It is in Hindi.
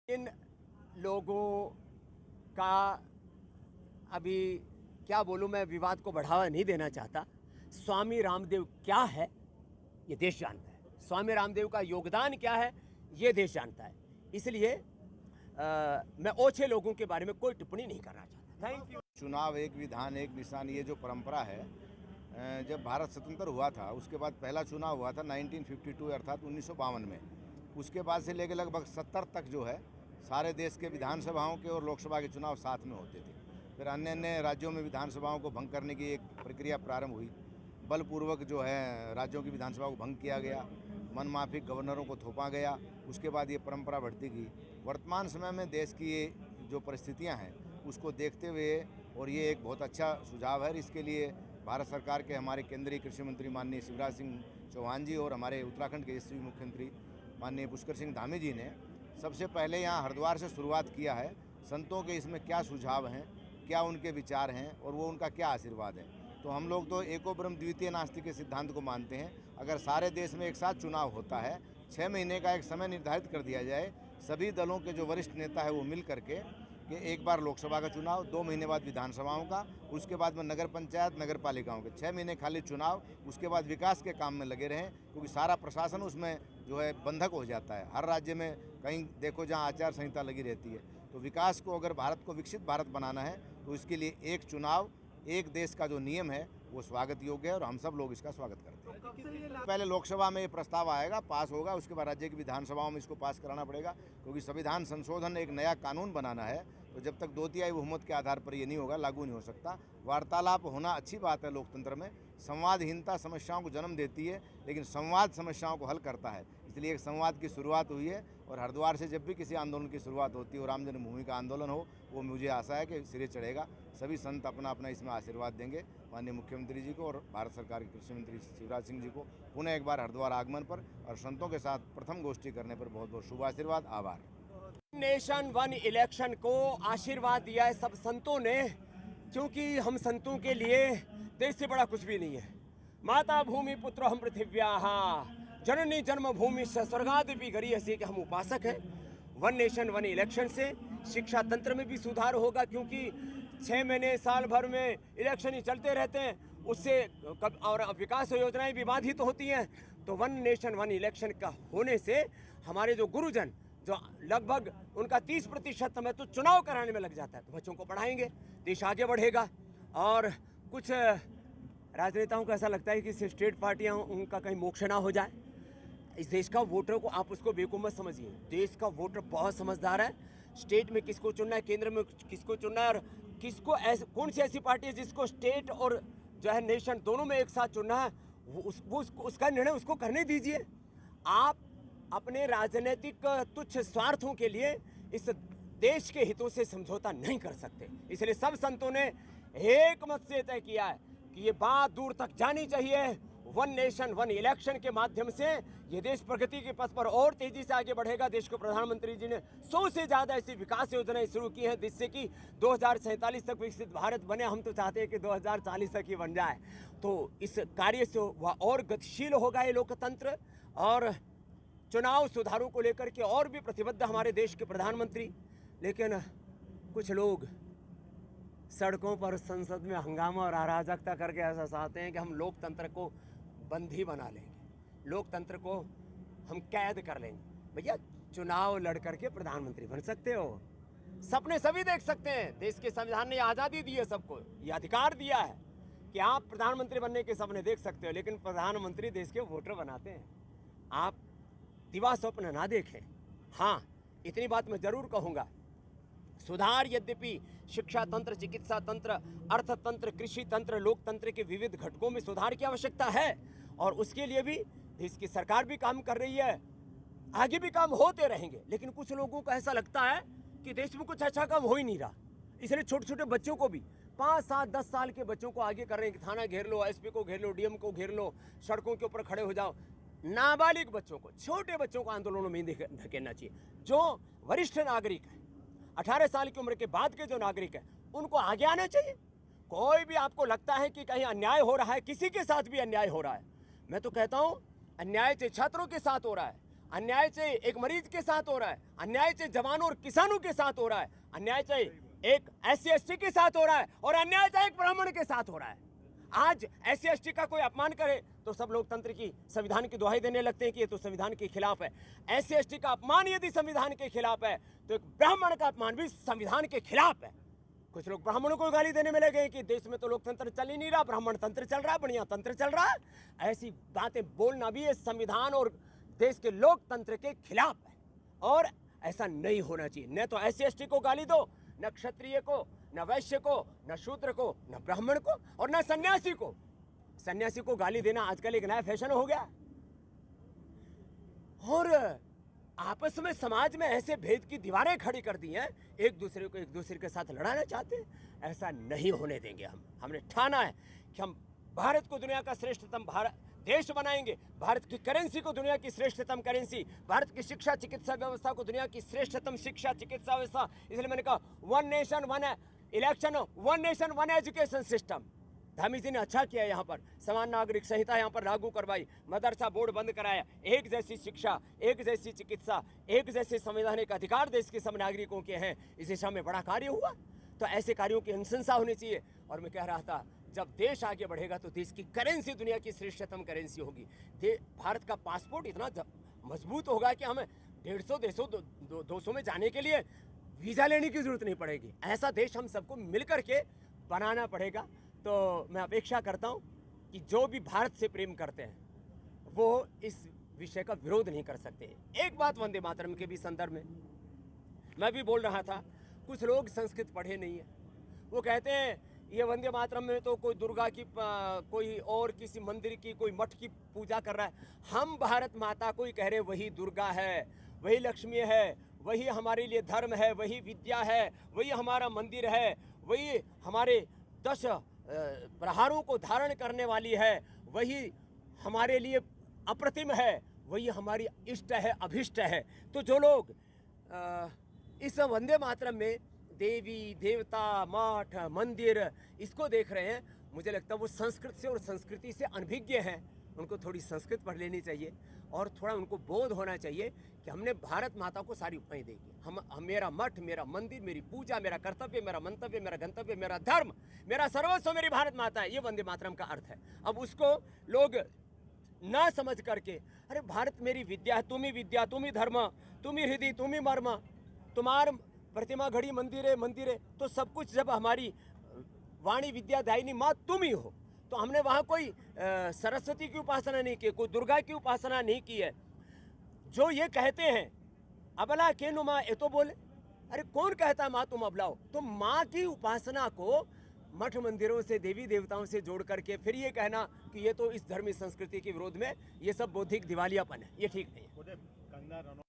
इन लोगों का अभी क्या बोलूं, मैं विवाद को बढ़ावा नहीं देना चाहता। स्वामी रामदेव क्या है ये देश जानता है, स्वामी रामदेव का योगदान क्या है ये देश जानता है। इसलिए मैं ओछे लोगों के बारे में कोई टिप्पणी नहीं करना चाहता। Thank you. चुनाव एक विधान एक निशान, ये जो परंपरा है, जब भारत स्वतंत्र हुआ था उसके बाद पहला चुनाव हुआ था 1952 अर्थात 1952 में। उसके बाद से लेकर लगभग 70 तक जो है सारे देश के विधानसभाओं के और लोकसभा के चुनाव साथ में होते थे। फिर अन्य अन्य राज्यों में विधानसभाओं को भंग करने की एक प्रक्रिया प्रारंभ हुई। बलपूर्वक जो है राज्यों की विधानसभा को भंग किया गया, मनमाफिक गवर्नरों को थोपा गया। उसके बाद ये परंपरा बढ़ती गई। वर्तमान समय में देश की ये जो परिस्थितियाँ हैं उसको देखते हुए और ये एक बहुत अच्छा सुझाव है। इसके लिए भारत सरकार के हमारे केंद्रीय कृषि मंत्री माननीय शिवराज सिंह चौहान जी और हमारे उत्तराखंड के यशस्वी मुख्यमंत्री माननीय पुष्कर सिंह धामी जी ने सबसे पहले यहाँ हरिद्वार से शुरुआत किया है। संतों के इसमें क्या सुझाव हैं, क्या उनके विचार हैं और वो उनका क्या आशीर्वाद है। तो हम लोग तो एको ब्रह्म द्वितीय नास्ति के सिद्धांत को मानते हैं। अगर सारे देश में एक साथ चुनाव होता है, 6 महीने का एक समय निर्धारित कर दिया जाए, सभी दलों के जो वरिष्ठ नेता है वो मिल करके कि एक बार लोकसभा का चुनाव, 2 महीने बाद विधानसभाओं का, उसके बाद में नगर पंचायत नगर पालिकाओं के 6 महीने खाली चुनाव, उसके बाद विकास के काम में लगे रहें, क्योंकि सारा प्रशासन उसमें जो है बंधक हो जाता है। हर राज्य में कहीं देखो जहां आचार संहिता लगी रहती है। तो विकास को, अगर भारत को विकसित भारत बनाना है तो इसके लिए एक चुनाव एक देश का जो नियम है वो स्वागत योग्य है और हम सब लोग इसका स्वागत करते हैं। पहले लोकसभा में ये प्रस्ताव आएगा, पास होगा, उसके बाद राज्य की विधानसभाओं में इसको पास कराना पड़ेगा, क्योंकि संविधान संशोधन एक नया कानून बनाना है। तो जब तक 2/3 बहुमत के आधार पर ये नहीं होगा, लागू नहीं हो सकता। वार्तालाप होना अच्छी बात है लोकतंत्र में। संवादहीनता समस्याओं को जन्म देती है, लेकिन संवाद समस्याओं को हल करता है। इसलिए एक संवाद की शुरुआत हुई है और हरिद्वार से जब भी किसी आंदोलन की शुरुआत होती है और राम जन्मभूमि का आंदोलन हो, वो मुझे आशा है कि सिरे चढ़ेगा। सभी संत अपना अपना इसमें आशीर्वाद देंगे माननीय मुख्यमंत्री जी को और भारत सरकार के कृषि मंत्री शिवराज सिंह जी को पुनः एक बार हरिद्वार आगमन पर और संतों के साथ प्रथम गोष्ठी करने पर बहुत बहुत शुभ आशीर्वाद। आभार। नेशन वन इलेक्शन को आशीर्वाद दिया है सब संतों ने, क्योंकि हम संतों के लिए देश से बड़ा कुछ भी नहीं है। माता भूमि पुत्र हम पृथिव्याः जननी जन्मभूमि स्वर्गादपि गरीयसी के हम उपासक हैं। वन नेशन वन इलेक्शन से शिक्षा तंत्र में भी सुधार होगा, क्योंकि 6 महीने साल भर में इलेक्शन ही चलते रहते हैं, उससे और विकास योजनाएं भी बाधित होती हैं। तो वन नेशन वन इलेक्शन का होने से हमारे जो गुरुजन, जो लगभग उनका 30% समय तो चुनाव कराने में लग जाता है, तो बच्चों को पढ़ाएंगे, देश आगे बढ़ेगा। और कुछ राजनेताओं को ऐसा लगता है कि स्टेट पार्टियां उनका कहीं मोक्ष ना हो जाए। इस देश का वोटर को आप उसको बेवकूफ़ मत समझिए। देश का वोटर बहुत समझदार है। स्टेट में किसको चुनना है, केंद्र में किसको चुनना है और किसको कौन सी ऐसी पार्टी है जिसको स्टेट और जो है नेशन दोनों में एक साथ चुनना है, उसका निर्णय उसको करने दीजिए। आप अपने राजनीतिक तुच्छ स्वार्थों के लिए इस देश के हितों से समझौता नहीं कर सकते। इसलिए सब संतों ने एक मत से तय किया है कि ये बात दूर तक जानी चाहिए। वन नेशन वन इलेक्शन के माध्यम से ये देश प्रगति के पथ पर और तेजी से आगे बढ़ेगा। देश को प्रधानमंत्री जी ने 100 से ज़्यादा ऐसी विकास योजनाएं शुरू की हैं, जिससे कि 2047 तक विकसित भारत बने। हम तो चाहते हैं कि 2040 तक ही बन जाए। तो इस कार्य से वह और गतिशील होगा ये लोकतंत्र। और चुनाव सुधारों को लेकर के और भी प्रतिबद्ध हमारे देश के प्रधानमंत्री। लेकिन कुछ लोग सड़कों पर संसद में हंगामा और अराजकता करके ऐसा चाहते हैं कि हम लोकतंत्र को बंदी बना लेंगे, लोकतंत्र को हम कैद कर लेंगे। भैया, चुनाव लड़ करके प्रधानमंत्री बन सकते हो, सपने सभी देख सकते हैं। देश के संविधान ने आज़ादी दी है सबको, ये अधिकार दिया है कि आप प्रधानमंत्री बनने के सपने देख सकते हो। लेकिन प्रधानमंत्री देश के वोटर बनाते हैं। आप दिवा स्वप्न ना देखें। हाँ, इतनी बात मैं जरूर कहूँगा, सुधार यद्यपि शिक्षा तंत्र, चिकित्सा तंत्र, अर्थतंत्र, कृषि तंत्र, लोकतंत्र के विविध घटकों में सुधार की आवश्यकता है और उसके लिए भी देश की सरकार भी काम कर रही है, आगे भी काम होते रहेंगे। लेकिन कुछ लोगों को ऐसा लगता है कि देश में कुछ अच्छा काम हो ही नहीं रहा, इसलिए छोटे छोटे बच्चों को भी 5, 7, 10 साल के बच्चों को आगे कर रहे हैं कि थाना घेर लो, एसपी को घेर लो, डीएम को घेर लो, सड़कों के ऊपर खड़े हो जाओ। नाबालिग बच्चों को, छोटे बच्चों को आंदोलनों में धकेलना चाहिए। जो वरिष्ठ नागरिक है, 18 साल की उम्र के बाद के जो नागरिक हैं, उनको आगे आना चाहिए। कोई भी आपको लगता है कि कहीं अन्याय हो रहा है, किसी के साथ भी अन्याय हो रहा है, मैं तो कहता हूं अन्याय से छात्रों के साथ हो रहा है, अन्याय चाहे एक मरीज के साथ हो रहा है, अन्याय चाहे जवानों और किसानों के साथ हो रहा है, अन्याय चाहे एक SC/ST के साथ हो रहा है, और अन्याय चाहे एक ब्राह्मण के साथ हो रहा है। आज SC/ST का कोई अपमान करे तो सब लोकतंत्र की, संविधान की दुहाई देने लगते हैं कि ये तो संविधान के खिलाफ है। SC/ST का अपमान यदि संविधान के खिलाफ है तो एक ब्राह्मण का अपमान भी संविधान के खिलाफ है। कुछ लोग ब्राह्मणों को गाली देने में लगे हैं कि देश में तो लोकतंत्र चल ही नहीं रहा, ब्राह्मण तंत्र चल रहा है, बढ़िया तंत्र चल रहा है। ऐसी बातें बोलना भी ये संविधान और देश के लोकतंत्र के खिलाफ है, और ऐसा नहीं होना चाहिए। न तो SC/ST को गाली दो, न क्षत्रिय को, न वैश्य को, न शूद्र को, न ब्राह्मण को, और न सन्यासी को। सन्यासी को गाली देना आजकल एक नया फैशन हो गया, और आपस में समाज में ऐसे भेद की दीवारें खड़ी कर दी हैं, एक दूसरे को एक दूसरे के साथ लड़ाना चाहते हैं। ऐसा नहीं होने देंगे हम। हमने ठाना है कि हम भारत को दुनिया का श्रेष्ठतम देश बनाएंगे, भारत की करेंसी को दुनिया की श्रेष्ठतम करेंसी, भारत की शिक्षा चिकित्सा व्यवस्था को दुनिया की श्रेष्ठतम शिक्षा चिकित्सा व्यवस्था। इसलिए मैंने कहा one nation one election, one nation one education system. Dhami ji ने अच्छा किया, यहाँ पर समान नागरिक संहिता यहाँ पर लागू करवाई, मदरसा बोर्ड बंद कराया, एक जैसी शिक्षा, एक जैसी चिकित्सा, एक जैसे संवैधानिक अधिकार देश के सब नागरिकों के हैं। इस दिशा में बड़ा कार्य हुआ, तो ऐसे कार्यों की अनुशंसा होनी चाहिए। और मैं कह रहा था, जब देश आगे बढ़ेगा तो देश की करेंसी दुनिया की श्रेष्ठतम करेंसी होगी। भारत का पासपोर्ट इतना मजबूत होगा कि हमें 150 देशों 200 में जाने के लिए वीज़ा लेने की जरूरत नहीं पड़ेगी। ऐसा देश हम सबको मिलकर के बनाना पड़ेगा। तो मैं अपेक्षा करता हूँ कि जो भी भारत से प्रेम करते हैं वो इस विषय का विरोध नहीं कर सकते। एक बात वंदे मातरम के भी संदर्भ में मैं भी बोल रहा था, कुछ लोग संस्कृत पढ़े नहीं है, वो कहते हैं ये वंदे मातरम में तो कोई दुर्गा की, कोई और किसी मंदिर की, कोई मठ की पूजा कर रहा है। हम भारत माता को ही कह रहे, वही दुर्गा है, वही लक्ष्मी है, वही हमारे लिए धर्म है, वही विद्या है, वही हमारा मंदिर है, वही हमारे 10 प्रहारों को धारण करने वाली है, वही हमारे लिए अप्रतिम है, वही हमारी इष्ट है, अभिष्ट है। तो जो लोग इस वंदे मातरम में देवी देवता मठ मंदिर इसको देख रहे हैं, मुझे लगता है वो संस्कृत से और संस्कृति से अनभिज्ञ हैं। उनको थोड़ी संस्कृत पढ़ लेनी चाहिए और थोड़ा उनको बोध होना चाहिए कि हमने भारत माता को सारी उपमाएं देगी। हम मेरा मठ, मेरा मंदिर, मेरी पूजा, मेरा कर्तव्य, मेरा मंतव्य, मेरा गंतव्य, मेरा धर्म, मेरा सर्वस्व मेरी भारत माता है। ये वंदे मातरम का अर्थ है। अब उसको लोग ना समझ करके, अरे भारत मेरी विद्या है, तुम ही धर्म, तुम ही हृदय, तुम ही मर्म, तुम्हार प्रतिमा घड़ी मंदिर है, तो सब कुछ जब हमारी वाणी विद्या दायिनी माँ तुम ही हो, तो हमने वहाँ कोई सरस्वती की उपासना नहीं की, कोई दुर्गा की उपासना नहीं की है। जो ये कहते हैं अबला के नु माँ, ये तो बोले, अरे कौन कहता है माँ तुम अबला हो? तो माँ की उपासना को मठ मंदिरों से, देवी देवताओं से जोड़ करके फिर ये कहना कि ये तो इस धर्मी संस्कृति के विरोध में, ये सब बौद्धिक दिवालियापन है, ये ठीक नहीं है।